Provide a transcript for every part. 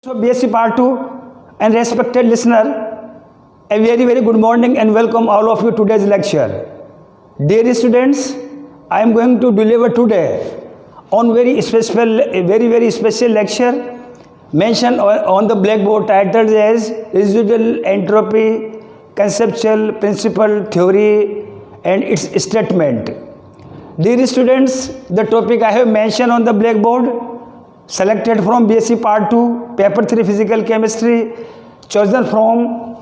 So BSc Part 2 and respected listener, a very good morning and welcome all of you to today's lecture. Dear students, I am going to deliver today on very special lecture mentioned on the blackboard titled as Residual Entropy, Conceptual Principle, Theory and its Statement. Dear students, the topic I have mentioned on the blackboard selected from BSc Part 2, Paper 3 Physical Chemistry, chosen from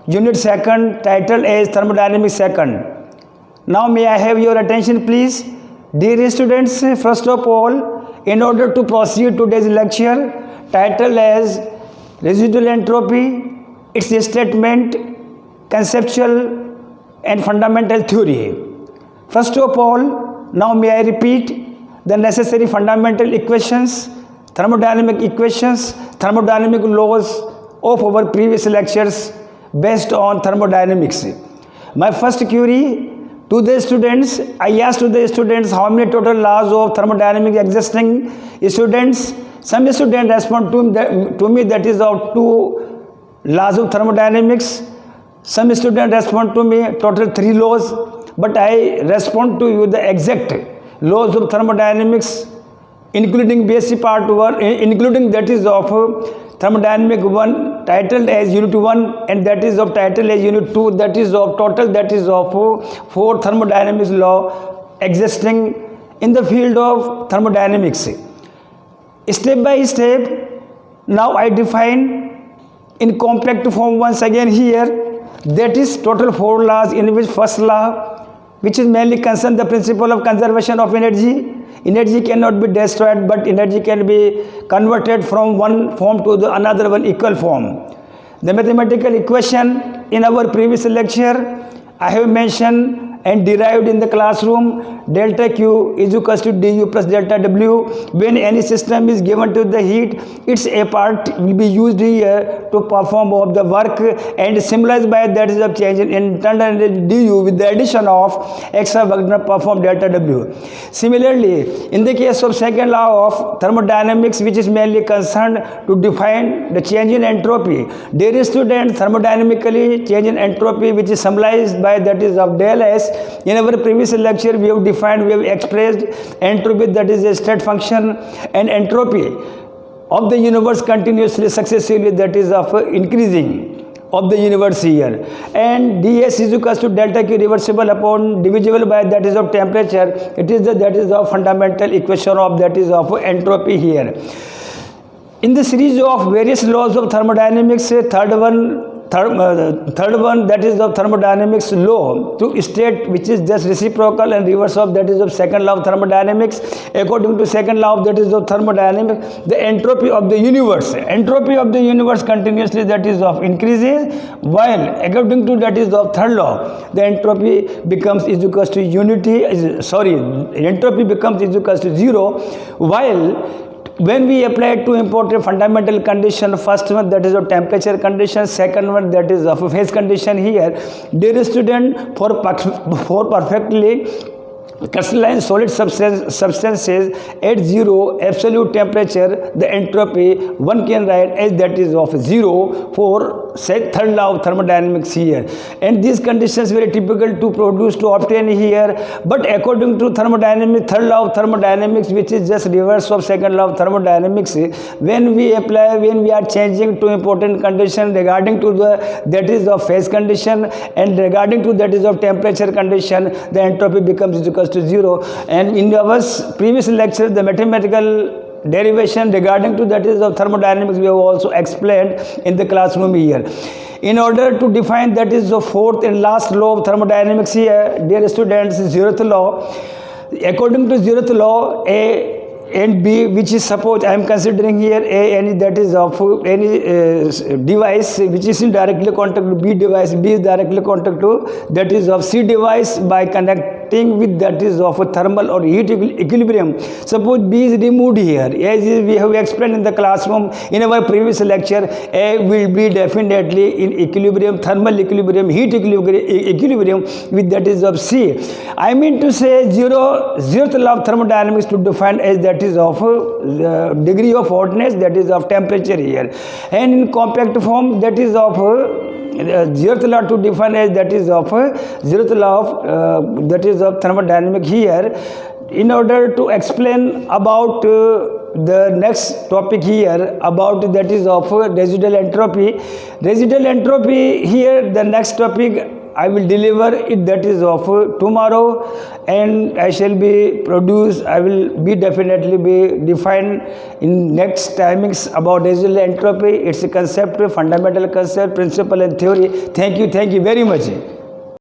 Unit 2nd, titled as Thermodynamics 2nd. Now may I have your attention please? Dear students, first of all, in order to proceed today's lecture, titled as Residual Entropy, its Statement, Conceptual and Fundamental Theory. First of all, now may I repeat the necessary fundamental equations, thermodynamic equations, thermodynamic laws of our previous lectures based on thermodynamics. My first query to the students, I asked to the students how many total laws of thermodynamics existing. Students, some students respond to me that is of 2 laws of thermodynamics. Some students respond to me total 3 laws, but I respond to you the exact laws of thermodynamics, including BSc Part 1, including that is of Thermodynamic 1 titled as Unit 1 and that is of titled as Unit 2, that is of total, that is of 4 thermodynamics law existing in the field of thermodynamics. Step by step, now I define in compact form once again here, that is total 4 laws, in which first law, which is mainly concerned the principle of conservation of energy. Energy cannot be destroyed, but energy can be converted from one form to the another one equal form. The mathematical equation in our previous lecture I have mentioned and derived in the classroom. Delta Q is equals to du plus delta W. When any system is given to the heat, its a part will be used here to perform of the work and symbolized by that is of change in internal du with the addition of extra work performed delta W. Similarly, in the case of second law of thermodynamics, which is mainly concerned to define the change in entropy. Dear students, thermodynamically change in entropy, which is symbolized by that is of del S. In our previous lecture, we have defined, we have expressed entropy, that is a state function, and entropy of the universe continuously, successively, that is of increasing of the universe here. And ds is equals to delta Q reversible upon divisible by that is of temperature. It is that is of fundamental equation of that is of entropy here. In the series of various laws of thermodynamics, third one that is of thermodynamics law to state, which is just reciprocal and reverse of that is of second law of thermodynamics. According to second law of that is of thermodynamics, the entropy of the universe continuously that is of increases, while according to that is of third law, the entropy becomes is equals to entropy becomes is equals to 0, while when we apply 2 important fundamental conditions, first one that is of temperature condition, second one that is of phase condition here. Dear student, for perfectly crystalline solid substances at 0 absolute temperature, the entropy one can write as that is of 0 for say third law of thermodynamics here. And these conditions very typical to obtain here, but according to thermodynamics, third law of thermodynamics, which is just reverse of second law of thermodynamics, when we are changing 2 important conditions regarding to the that is of phase condition and regarding to that is of temperature condition, the entropy becomes equals to 0. And in our previous lecture, the mathematical derivation regarding to that is of thermodynamics we have also explained in the classroom here. In order to define that is the fourth and last law of thermodynamics here, dear students, 0th law. According to 0th law, A and B, which is suppose I am considering here A and that is of any device which is in directly contact to B device, B is directly contact to that is of C device by connect acting with that is of a thermal or heat equilibrium. Suppose B is removed here, as we have explained in the classroom in our previous lecture, A will be definitely in equilibrium, thermal equilibrium, heat equilibrium with that is of C. I mean to say zeroth law of thermodynamics to define as that is of degree of hotness, that is of temperature here, and in compact form that is of zeroth law to define as that is of zeroth law of that is of thermodynamic here. In order to explain about the next topic here about that is of residual entropy. Residual entropy here, the next topic I will deliver it, that is of tomorrow, and I shall be produced, I will be definitely be defined in next timings about residual entropy, its a concept, fundamental concept, principle and theory. Thank you very much.